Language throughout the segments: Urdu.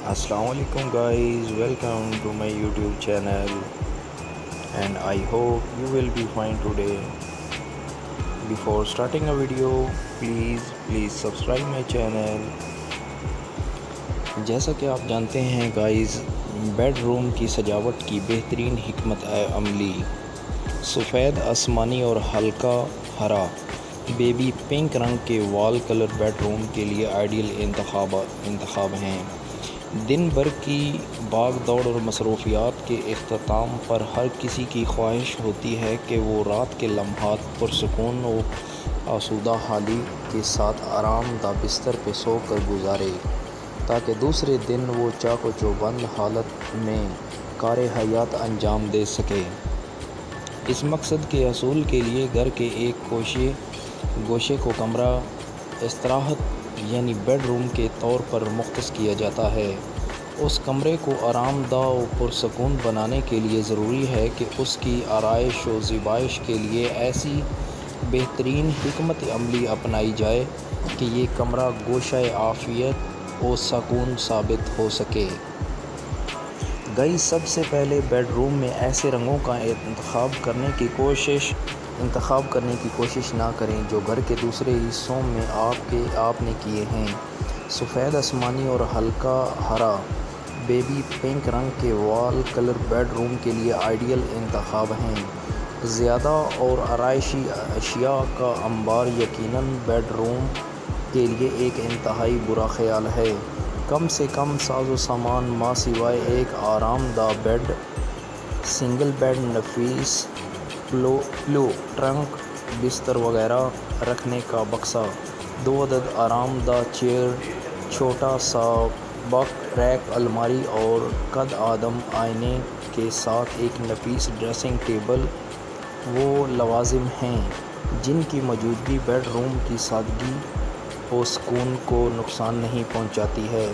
Assalamu alaikum guys, welcome to my YouTube channel and I hope you will be fine today. Before starting a video, please subscribe my channel. جیسا کہ آپ جانتے ہیں گائز، بیڈ روم کی سجاوٹ کی بہترین حکمت عملی سفید آسمانی اور ہلکا ہرا بیبی پنک رنگ کے وال کلر بیڈ روم کے لیے آئیڈیل انتخاب ہیں۔ دن بھر کی بھاگ دوڑ اور مصروفیات کے اختتام پر ہر کسی کی خواہش ہوتی ہے کہ وہ رات کے لمحات پرسکون و آسودہ حالی کے ساتھ آرام دہ بستر پہ سو کر گزارے تاکہ دوسرے دن وہ چاق و چوبند حالت میں کار حیات انجام دے سکے۔ اس مقصد کے حصول کے لیے گھر کے ایک گوشے کو کمرہ استراحت یعنی بیڈ روم کے طور پر مختص کیا جاتا ہے۔ اس کمرے کو آرام دہ و پرسکون بنانے کے لیے ضروری ہے کہ اس کی آرائش و زیبائش کے لیے ایسی بہترین حکمت عملی اپنائی جائے کہ یہ کمرہ گوشہ عافیت و سکون ثابت ہو سکے۔ سب سے پہلے بیڈ روم میں ایسے رنگوں کا انتخاب کرنے کی کوشش نہ کریں جو گھر کے دوسرے حصوں میں آپ نے کیے ہیں۔ سفید آسمانی اور ہلکا ہرا بیبی پنک رنگ کے وال کلر بیڈ روم کے لیے آئیڈیل انتخاب ہیں۔ زیادہ اور آرائشی اشیاء کا انبار یقیناً بیڈ روم کے لیے ایک انتہائی برا خیال ہے۔ کم سے کم ساز و سامان ماں سوائے ایک آرام دہ بیڈ، سنگل بیڈ، نفیس پلو، ٹرنک، بستر وغیرہ رکھنے کا بکسا، 2 عدد آرام دہ چیئر، چھوٹا سا بک ریک، الماری اور قد آدم آئینے کے ساتھ ایک نفیس ڈریسنگ ٹیبل وہ لوازم ہیں جن کی موجودگی بیڈ روم کی سادگی و سکون کو نقصان نہیں پہنچاتی ہے،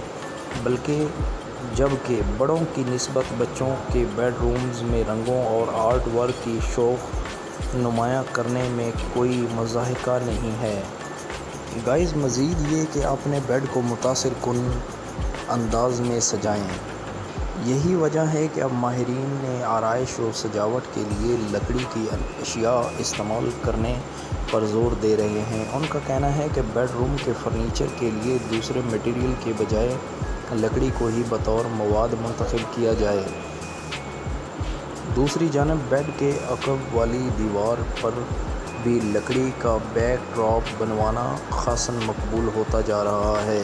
جبکہ بڑوں کی نسبت بچوں کے بیڈ رومز میں رنگوں اور آرٹ ورک کی شوق نمایاں کرنے میں کوئی مضحکہ نہیں ہے۔ مزید یہ کہ اپنے بیڈ کو متاثر کن انداز میں سجائیں۔ یہی وجہ ہے کہ اب ماہرین نے آرائش و سجاوٹ کے لیے لکڑی کی اشیاء استعمال کرنے پر زور دے رہے ہیں۔ ان کا کہنا ہے کہ بیڈ روم کے فرنیچر کے لیے دوسرے میٹیریل کے بجائے لکڑی کو ہی بطور مواد منتخب کیا جائے۔ دوسری جانب بیڈ کے عقب والی دیوار پر بھی لکڑی کا بیک ڈراپ بنوانا خاصاً مقبول ہوتا جا رہا ہے۔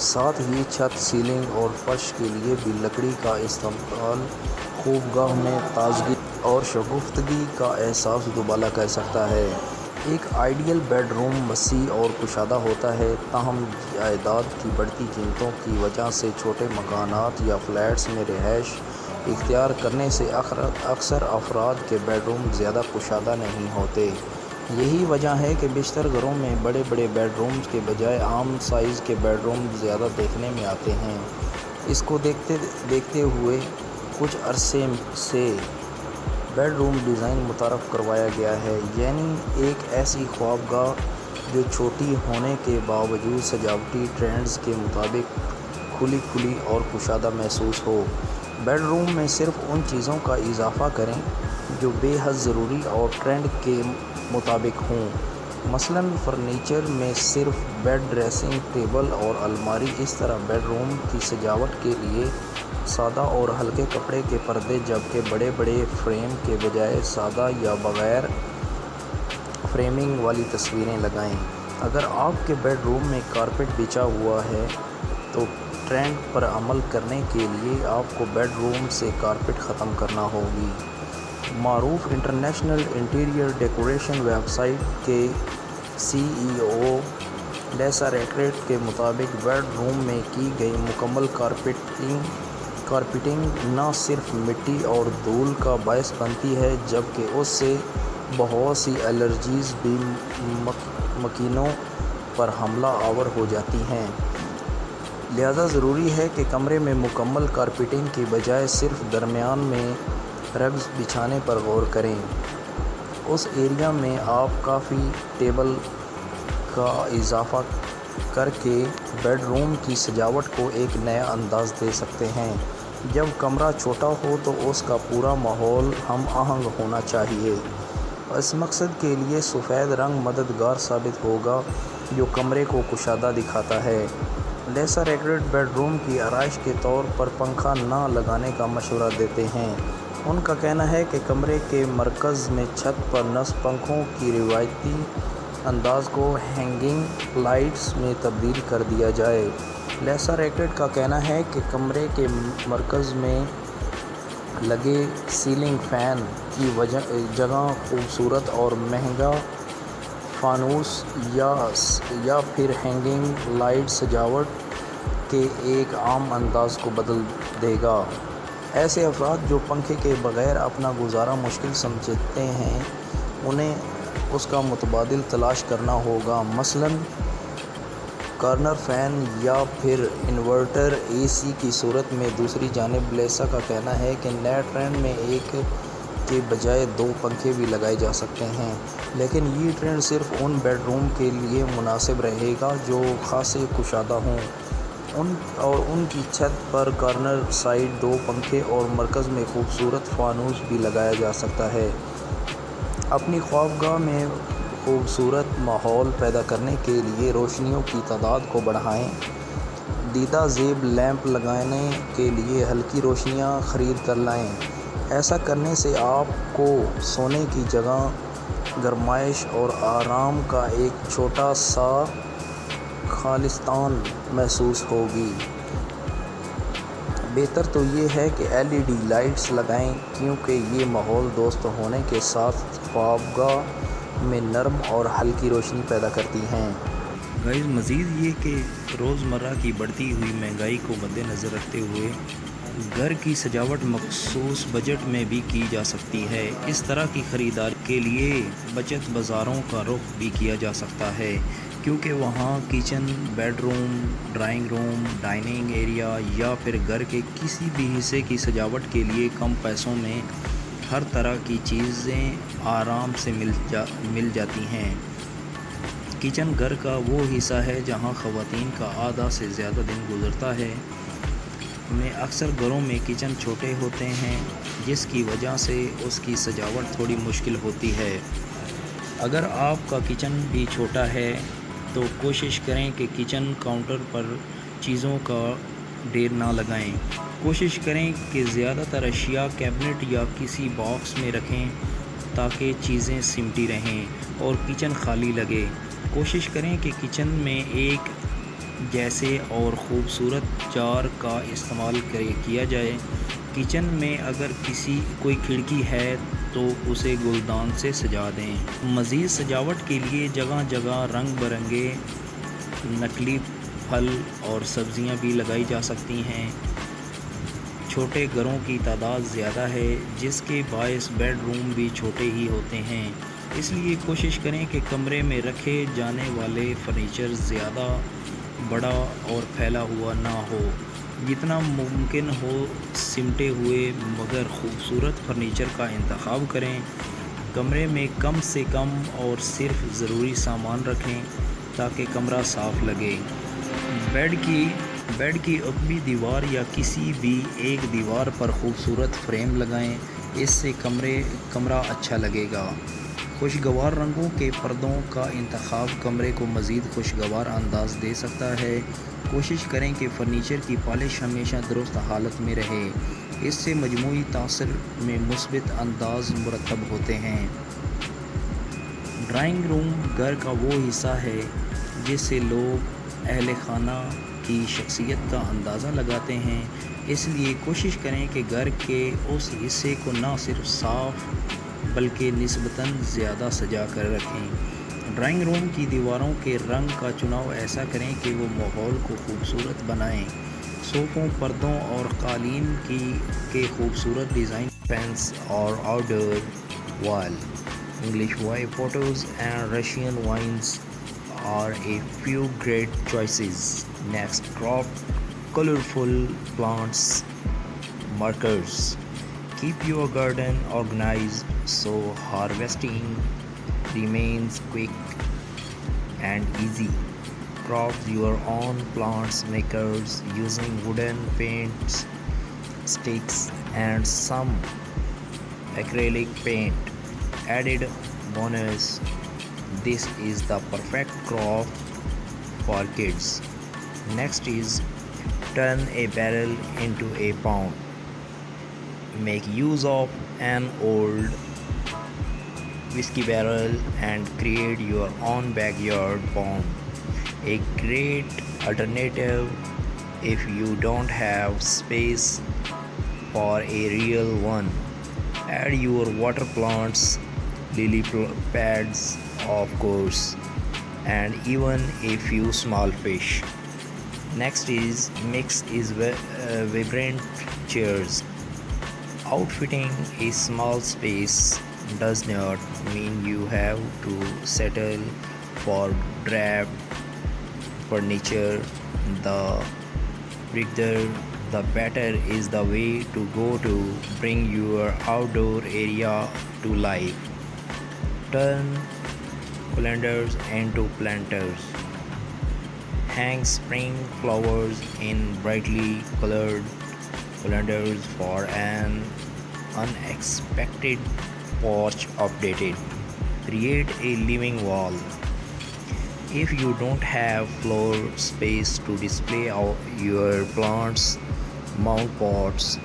ساتھ ہی چھت، سیلنگ اور فرش کے لیے بھی لکڑی کا استعمال خوابگاہ میں تازگی اور شگفتگی کا احساس دوبالا کر سکتا ہے۔ ایک آئیڈیل بیڈ روم وسیع اور کشادہ ہوتا ہے، تاہم جائیداد کی بڑھتی قیمتوں کی وجہ سے چھوٹے مکانات یا فلیٹس میں رہائش اختیار کرنے سے اکثر افراد کے بیڈ روم زیادہ کشادہ نہیں ہوتے۔ یہی وجہ ہے کہ بیشتر گھروں میں بڑے بیڈ رومز کے بجائے عام سائز کے بیڈ روم زیادہ دیکھنے میں آتے ہیں۔ اس کو دیکھتے ہوئے کچھ عرصے سے بیڈ روم ڈیزائن متعارف کروایا گیا ہے، یعنی ایک ایسی خوابگاہ جو چھوٹی ہونے کے باوجود سجاوٹی ٹرینڈز کے مطابق کھلی اور کشادہ محسوس ہو۔ بیڈ روم میں صرف ان چیزوں کا اضافہ کریں جو بے حد ضروری اور ٹرینڈ کے مطابق ہوں۔ مثلاً فرنیچر میں صرف بیڈ، ڈریسنگ ٹیبل اور الماری۔ اس طرح بیڈ روم کی سجاوٹ کے لیے سادہ اور ہلکے کپڑے کے پردے، جبکہ بڑے فریم کے بجائے سادہ یا بغیر فریمنگ والی تصویریں لگائیں۔ اگر آپ کے بیڈ روم میں کارپیٹ بچھا ہوا ہے تو ٹرینڈ پر عمل کرنے کے لیے آپ کو بیڈ روم سے کارپیٹ ختم کرنا ہوگی۔ معروف international interior decoration website کے CEO لیسا ریکریٹ کے مطابق بیڈ روم میں کی گئی مکمل کارپیٹنگ نہ صرف مٹی اور دھول کا باعث بنتی ہے جبکہ اس سے بہت سی الرجیز بھی مکینوں پر حملہ آور ہو جاتی ہیں۔ لہذا ضروری ہے کہ کمرے میں مکمل کارپیٹنگ کی بجائے صرف درمیان میں رگز بچھانے پر غور کریں۔ اس ایریا میں آپ کافی ٹیبل کا اضافہ کر کے بیڈ روم کی سجاوٹ کو ایک نیا انداز دے سکتے ہیں۔ جب کمرہ چھوٹا ہو تو اس کا پورا ماحول ہم آہنگ ہونا چاہیے۔ اس مقصد کے لیے سفید رنگ مددگار ثابت ہوگا جو کمرے کو کشادہ دکھاتا ہے۔ لیسر ایکٹڈ بیڈ روم کی آرائش کے طور پر پنکھا نہ لگانے کا مشورہ دیتے ہیں۔ ان کا کہنا ہے کہ کمرے کے مرکز میں چھت پر نصب پنکھوں کی روایتی انداز کو ہینگنگ لائٹس میں تبدیل کر دیا جائے۔ لیسر ایکٹڈ کا کہنا ہے کہ کمرے کے مرکز میں لگے سیلنگ فین کی جگہ خوبصورت اور مہنگا فانوس یا پھر ہینگنگ لائٹ سجاوٹ کے ایک عام انداز کو بدل دے گا۔ ایسے افراد جو پنکھے کے بغیر اپنا گزارا مشکل سمجھتے ہیں انہیں اس کا متبادل تلاش کرنا ہوگا، مثلاً کارنر فین یا پھر انورٹر اے سی کی صورت میں۔ دوسری جانب لیسا کا کہنا ہے کہ نئے ٹرینڈ میں ایک کے بجائے 2 پنکھے بھی لگائے جا سکتے ہیں، لیکن یہ ٹرینڈ صرف ان بیڈ روم کے لیے مناسب رہے گا جو خاصے کشادہ ہوں، اور ان کی چھت پر کارنر سائڈ 2 پنکھے اور مرکز میں خوبصورت فانوس بھی لگایا جا سکتا ہے۔ اپنی خوابگاہ میں خوبصورت ماحول پیدا کرنے کے لیے روشنیوں کی تعداد کو بڑھائیں۔ دیدہ زیب لیمپ لگانے کے لیے ہلکی روشنیاں خرید کر لائیں۔ ایسا کرنے سے آپ کو سونے کی جگہ، گرمائش اور آرام کا ایک چھوٹا سا خالصتان محسوس ہوگی۔ بہتر تو یہ ہے کہ LED لائٹس لگائیں کیونکہ یہ ماحول دوست ہونے کے ساتھ خوابگاہ میں نرم اور ہلکی روشنی پیدا کرتی ہیں۔ گائز، مزید یہ کہ روزمرہ کی بڑھتی ہوئی مہنگائی کو مد نظر رکھتے ہوئے گھر کی سجاوٹ مخصوص بجٹ میں بھی کی جا سکتی ہے۔ اس طرح کی خریداری کے لیے بچت بازاروں کا رخ بھی کیا جا سکتا ہے، کیونکہ وہاں kitchen, bed room, drawing room, dining area یا پھر گھر کے کسی بھی حصے کی سجاوٹ کے لیے کم پیسوں میں ہر طرح کی چیزیں آرام سے مل جاتی ہیں۔ کچن گھر کا وہ حصہ ہے جہاں خواتین کا آدھا سے زیادہ دن گزرتا ہے۔ اکثر گھروں میں کچن چھوٹے ہوتے ہیں، جس کی وجہ سے اس کی سجاوٹ تھوڑی مشکل ہوتی ہے۔ اگر آپ کا کچن بھی چھوٹا ہے تو کوشش کریں کہ کچن کاؤنٹر پر چیزوں کا ڈھیر نہ لگائیں۔ کوشش کریں کہ زیادہ تر اشیاء کیبنٹ یا کسی باکس میں رکھیں تاکہ چیزیں سمٹی رہیں اور کچن خالی لگے۔ کوشش کریں کہ کچن میں ایک جیسے اور خوبصورت جار کا استعمال کیا جائے۔ کچن میں اگر کوئی کھڑکی ہے تو اسے گلدان سے سجا دیں۔ مزید سجاوٹ کے لیے جگہ جگہ رنگ برنگے نقلی پھل اور سبزیاں بھی لگائی جا سکتی ہیں۔ چھوٹے گھروں کی تعداد زیادہ ہے، جس کے باعث بیڈ روم بھی چھوٹے ہی ہوتے ہیں، اس لیے کوشش کریں کہ کمرے میں رکھے جانے والے فرنیچر زیادہ بڑا اور پھیلا ہوا نہ ہو۔ جتنا ممکن ہو سمٹے ہوئے مگر خوبصورت فرنیچر کا انتخاب کریں۔ کمرے میں کم سے کم اور صرف ضروری سامان رکھیں تاکہ کمرہ صاف لگے۔ بیڈ کی عقبی دیوار یا کسی بھی ایک دیوار پر خوبصورت فریم لگائیں، اس سے کمرہ اچھا لگے گا۔ خوشگوار رنگوں کے پردوں کا انتخاب کمرے کو مزید خوشگوار انداز دے سکتا ہے۔ کوشش کریں کہ فرنیچر کی پالش ہمیشہ درست حالت میں رہے، اس سے مجموعی تاثر میں مثبت انداز مرتب ہوتے ہیں۔ ڈرائنگ روم گھر کا وہ حصہ ہے جس سے لوگ اہل خانہ کی شخصیت کا اندازہ لگاتے ہیں، اس لیے کوشش کریں کہ گھر کے اس حصے کو نہ صرف صاف بلکہ نسبتاً زیادہ سجا کر رکھیں۔ ڈرائنگ روم کی دیواروں کے رنگ کا چناؤ ایسا کریں کہ وہ ماحول کو خوبصورت بنائیں۔ صوفوں، پردوں اور قالین کے خوبصورت ڈیزائن پینس اور آؤٹ ڈور وال English photos and Russian wines are a few great choices. Next, crop colorful plants, markers. Keep your garden organized so harvesting remains quick and easy. Craft your own plants makers using wooden paints, sticks, and some acrylic paint. Added bonus, this is the perfect craft for kids. Next is turn a barrel into a pond. Make use of an old whiskey barrel and create your own backyard pond. A great alternative if you don't have space for a real one. Add your water plants, lily pads, of course, and even a few small fish. Next is mix is vibrant chairs. Outfitting a small space does not mean you have to settle for drab furniture. The bigger the better is the way to go to bring your outdoor area to life. Turn calendars into planters. Hang spring flowers in brightly colored calendars for an unexpected porch updated. Create a living wall. If you don't have floor space to display your plants, mount pots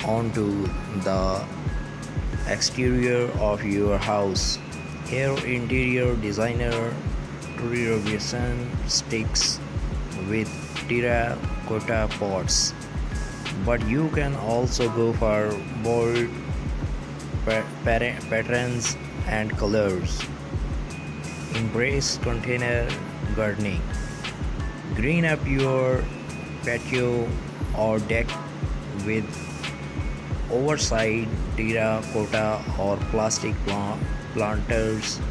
onto the exterior of your house. Here, interior designer Turrivision sticks with terracotta pots, but you can also go for bold patterns and colors. Embrace container gardening. Green up your patio or deck with oversized terracotta or plastic planters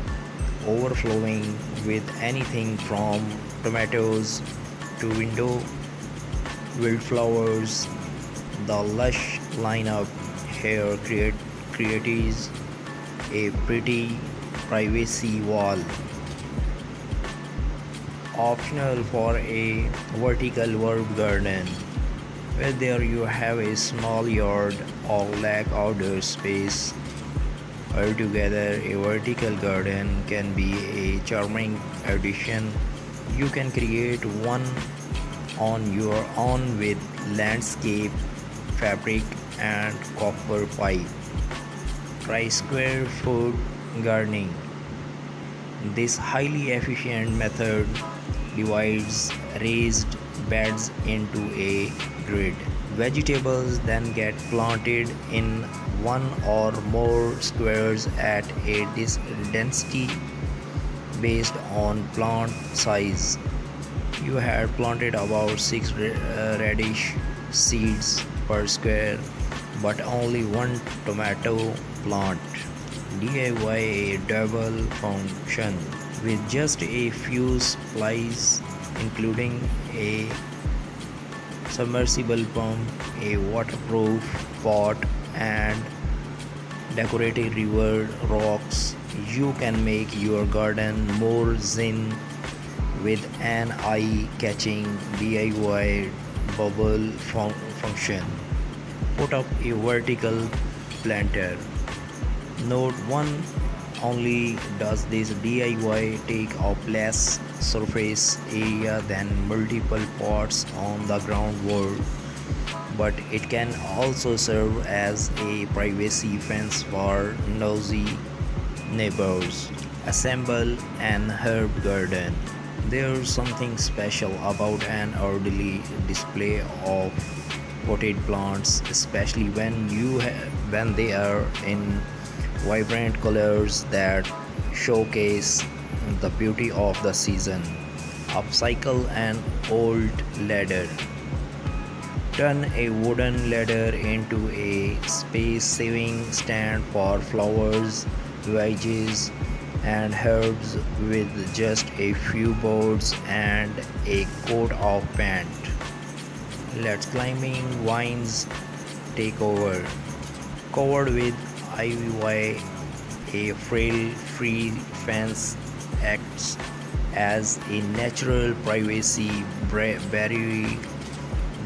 overflowing with anything from tomatoes to window wildflowers. The lush lineup here creates a pretty privacy wall. Optional for a vertical herb garden. Whether you have a small yard or lack outdoor space, altogether a vertical garden can be a charming addition. You can create one on your own with landscape fabric and copper pipe. Try square foot gardening. This highly efficient method divides raised beds into a grid. Vegetables then get planted in one or more squares at a density based on plant size. You had planted about 6 radish seeds per square, but only one tomato plant. DIY a double function with just a few supplies, including a submersible pump, a waterproof pot, and decorative river rocks. You can make your garden more zen with an eye-catching DIY bubble function. Put up a vertical planter. Note 1: only does this DIY take up less surface area than multiple pots on the ground wall, but it can also serve as a privacy fence for nosy neighbors. Assemble an herb garden. There's something special about an orderly display of potted plants, especially when they are in vibrant colors that showcase the beauty of the season. Upcycle an old ladder. Turn a wooden ladder into a space-saving stand for flowers, veggies, and herbs with just a few boards and a coat of paint. Let climbing vines take over. Covered with ivy, a frail free fence acts as a natural privacy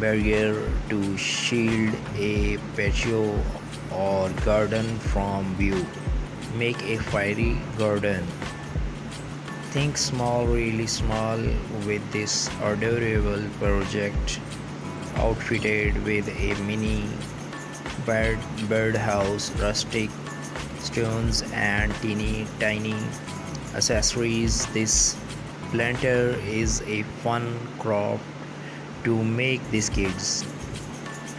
barrier to shield a patio or garden from view. Make a fairy garden. Think small, really small with this adorable project, outfitted with a mini birdhouse, rustic stones, and teeny tiny accessories. This planter is a fun craft to make these kids.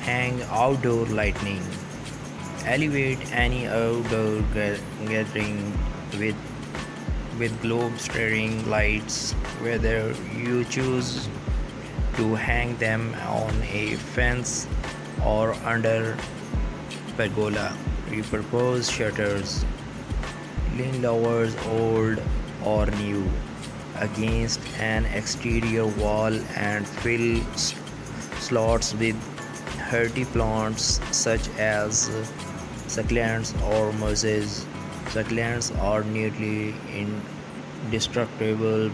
Hang outdoor lighting. Elevate any outdoor gathering with globe staring lights, whether you choose to hang them on a fence or under pergola. Repurpose shutters, lean lowers old or new, against an exterior wall and fill slots with hardy plants such as succulents or mosses. Succulents are nearly indestructible